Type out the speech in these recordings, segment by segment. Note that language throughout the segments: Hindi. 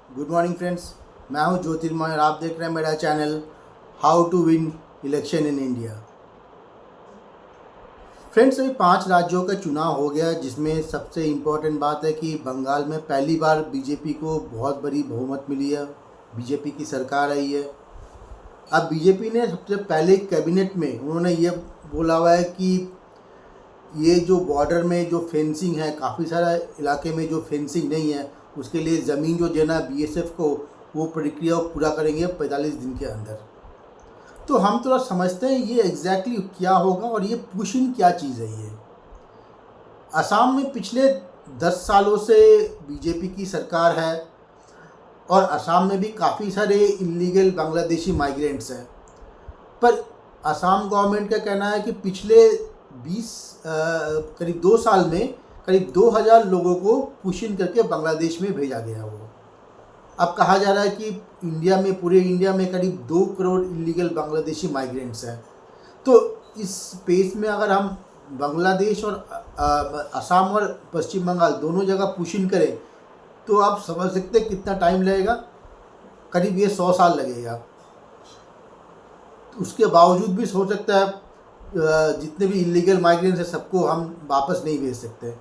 Good morning friends. मैं हूं ज्योतिर्मय और आप देख रहे हैं मेरा channel how to win election in India. Friends, अभी 5 राज्यों का चुनाव हो गया, जिसमें सबसे इम्पोर्टेंट बात है कि बंगाल में पहली बार बीजेपी को बहुत बड़ी बहुमत मिली है। बीजेपी की सरकार आई है। अब बीजेपी ने सबसे पहले कैबिनेट में उन्होंने ये बोला हुआ है कि ये जो बॉर्डर में जो फेंसिंग है, काफ़ी सारा इलाके में जो फेंसिंग नहीं है, उसके लिए ज़मीन जो देना बीएसएफ को, वो प्रक्रिया पूरा करेंगे 45 दिन के अंदर। तो हम थोड़ा समझते हैं ये एग्जैक्टली क्या होगा और ये पुशिंग क्या चीज़ है। ये असम में पिछले 10 सालों से बीजेपी की सरकार है और असम में भी काफ़ी सारे इलीगल बांग्लादेशी माइग्रेंट्स हैं। पर असम गवर्नमेंट का कहना है कि पिछले 20 करीब 2 साल में करीब 2000 लोगों को पुशिंग करके बांग्लादेश में भेजा गया। वो अब कहा जा रहा है कि इंडिया में, पूरे इंडिया में करीब 2 करोड़ इलीगल बांग्लादेशी माइग्रेंट्स हैं। तो इस स्पेस में अगर हम बांग्लादेश और असम और पश्चिम बंगाल दोनों जगह पुशिंग करें तो आप समझ सकते हैं कितना टाइम लगेगा। करीब ये 100 साल लगेगा। उसके बावजूद भी हो सकता है जितने भी इलीगल माइग्रेंट्स हैं सबको हम वापस नहीं भेज सकते।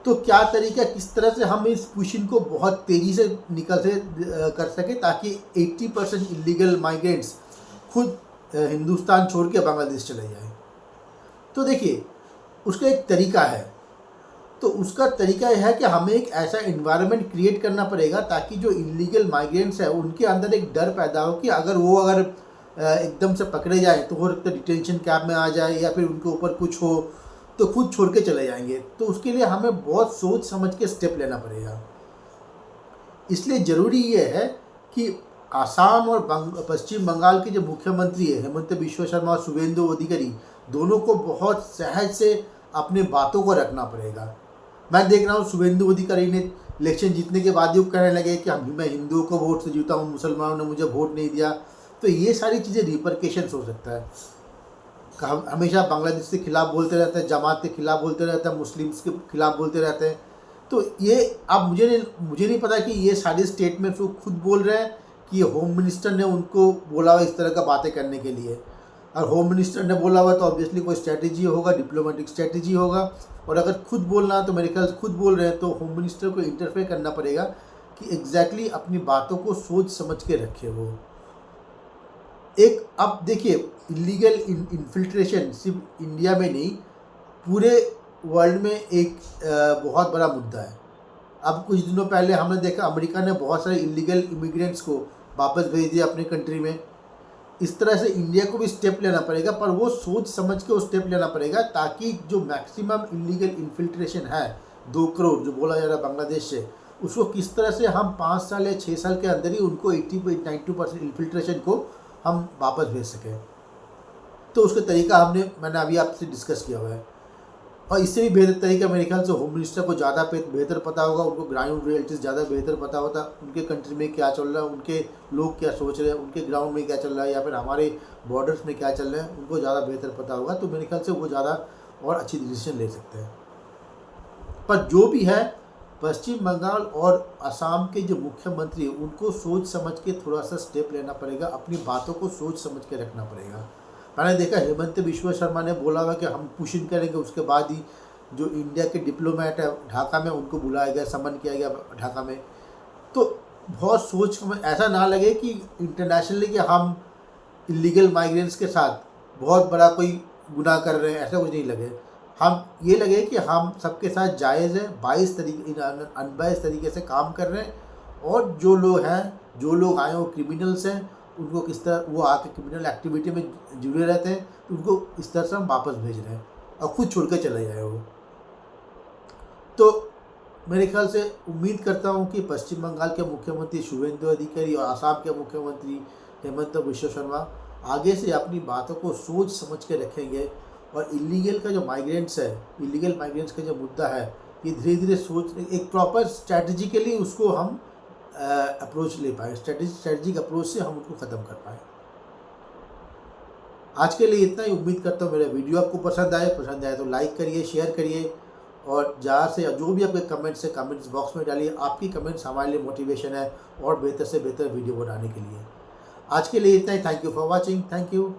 तो क्या तरीका, किस तरह से हम इस पुशिंग को बहुत तेज़ी से कर सकें ताकि 80% इलीगल माइग्रेंट्स खुद हिंदुस्तान छोड़ के बांग्लादेश चले जाएं। तो देखिए, उसका एक तरीका है। तो उसका तरीका यह है कि हमें एक ऐसा इन्वायरमेंट क्रिएट करना पड़ेगा ताकि जो इलीगल माइग्रेंट्स हैं उनके अंदर एक डर पैदा हो कि अगर एकदम से पकड़े जाए तो हो सकता है डिटेंशन कैंप में आ जाए या फिर उनके ऊपर कुछ हो तो खुद छोड़ के चले जाएंगे। तो उसके लिए हमें बहुत सोच समझ के स्टेप लेना पड़ेगा। इसलिए ज़रूरी ये है कि आसाम और पश्चिम बंगाल के जो मुख्यमंत्री है हेमंत बिश्व शर्मा और शुभेंदु अधिकारी, दोनों को बहुत सहज से अपने बातों को रखना पड़ेगा। मैं देख रहा हूँ शुभेंदु अधिकारी ने इलेक्शन जीतने के बाद ही कहने लगे कि मैं हिंदुओं को वोट से जीता हूँ, मुसलमानों ने मुझे वोट नहीं दिया। तो ये सारी चीज़ें रिपरकेशंस हो सकता है। हमेशा बांग्लादेश के खिलाफ बोलते रहते हैं, जमात के खिलाफ बोलते रहते हैं, मुस्लिम्स के खिलाफ बोलते रहते हैं। तो ये अब मुझे नहीं पता कि ये सारे स्टेटमेंट्स वो खुद बोल रहे हैं कि होम मिनिस्टर ने उनको बोला हुआ इस तरह का बातें करने के लिए। और होम मिनिस्टर ने बोला हुआ तो ऑब्वियसली कोई स्ट्रैटेजी होगा, डिप्लोमेटिक स्ट्रैटेजी होगा। और अगर खुद बोलना तो मेरे ख्याल से खुद बोल रहे हैं तो होम मिनिस्टर को इंटरफेयर करना पड़ेगा कि एग्जैक्टली अपनी बातों को सोच समझ के रखे वो। एक अब देखिए, इलीगल इन्फिल्ट्रेशन सिर्फ इंडिया में नहीं, पूरे वर्ल्ड में एक बहुत बड़ा मुद्दा है। अब कुछ दिनों पहले हमने देखा अमेरिका ने बहुत सारे इलीगल इमिग्रेंट्स को वापस भेज दिया अपने कंट्री में। इस तरह से इंडिया को भी स्टेप लेना पड़ेगा, पर वो सोच समझ के वो स्टेप लेना पड़ेगा ताकि जो मैक्सिमम इलीगल इन्फिल्ट्रेशन है 2 करोड़ जो बोला जा रहा है बांग्लादेश से, उसको किस तरह से हम 5 साल या 6 साल के अंदर ही उनको 80-90% इन्फिल्ट्रेशन को हम वापस भेज सकें। तो उसका तरीका मैंने अभी आपसे डिस्कस किया हुआ है। और इससे भी बेहतर तरीका मेरे ख्याल से होम मिनिस्टर को ज़्यादा बेहतर पता होगा। उनको ग्राउंड रियलिटीज़ ज़्यादा बेहतर पता होता, उनके कंट्री में क्या चल रहा है, उनके लोग क्या सोच रहे हैं, उनके ग्राउंड में क्या चल रहा है या फिर हमारे बॉर्डर्स में क्या चल रहे हैं, उनको ज़्यादा बेहतर पता होगा। तो मेरे ख्याल से वो ज़्यादा और अच्छी डिसीजन ले सकते हैं। पर जो भी है, पश्चिम बंगाल और असम के जो मुख्यमंत्री हैं उनको सोच समझ के थोड़ा सा स्टेप लेना पड़ेगा, अपनी बातों को सोच समझ के रखना पड़ेगा। मैंने देखा हेमंत बिश्व शर्मा ने बोला हुआ कि हम पुशिंग करेंगे, उसके बाद ही जो इंडिया के डिप्लोमेट है ढाका में उनको बुलाया गया, समन किया गया ढाका में। तो बहुत सोच समझ, ऐसा ना लगे कि इंटरनेशनली कि हम इलीगल माइग्रेंट्स के साथ बहुत बड़ा कोई गुनाह कर रहे हैं, ऐसा कुछ नहीं लगे। हम ये लगे कि हम सबके साथ जायज़ है, 22 तरीके अनबायस तरीके से काम कर रहे हैं। और जो लोग आए वो क्रिमिनल्स हैं, उनको किस तरह वो आके क्रिमिनल एक्टिविटी में जुड़े रहते हैं, तो उनको इस तरह से हम वापस भेज रहे हैं और खुद छोड़ के चले जाए वो। तो मेरे ख्याल से उम्मीद करता हूँ कि पश्चिम बंगाल के मुख्यमंत्री शुभेंदु अधिकारी और असम के मुख्यमंत्री हेमंत बिश्व शर्मा आगे से अपनी बातों को सोच समझ के रखेंगे। और इलीगल का जो माइग्रेंट्स है, इलीगल माइग्रेंट्स का जो मुद्दा है, ये धीरे धीरे सोच एक प्रॉपर स्ट्रैटेजिकली उसको हम अप्रोच ले पाए, स्ट्रैटेजिक अप्रोच से हम उसको ख़त्म कर पाए। आज के लिए इतना ही। उम्मीद करता हूँ मेरा वीडियो आपको पसंद आए तो लाइक करिए, शेयर करिए और ज़्यादा से जो भी आपके कमेंट्स है कमेंट्स बॉक्स में डालिए। आपकी कमेंट्स हमारे लिए मोटिवेशन है और बेहतर से बेहतर वीडियो बनाने के लिए। आज के लिए इतना ही। Thank you for watching. Thank you.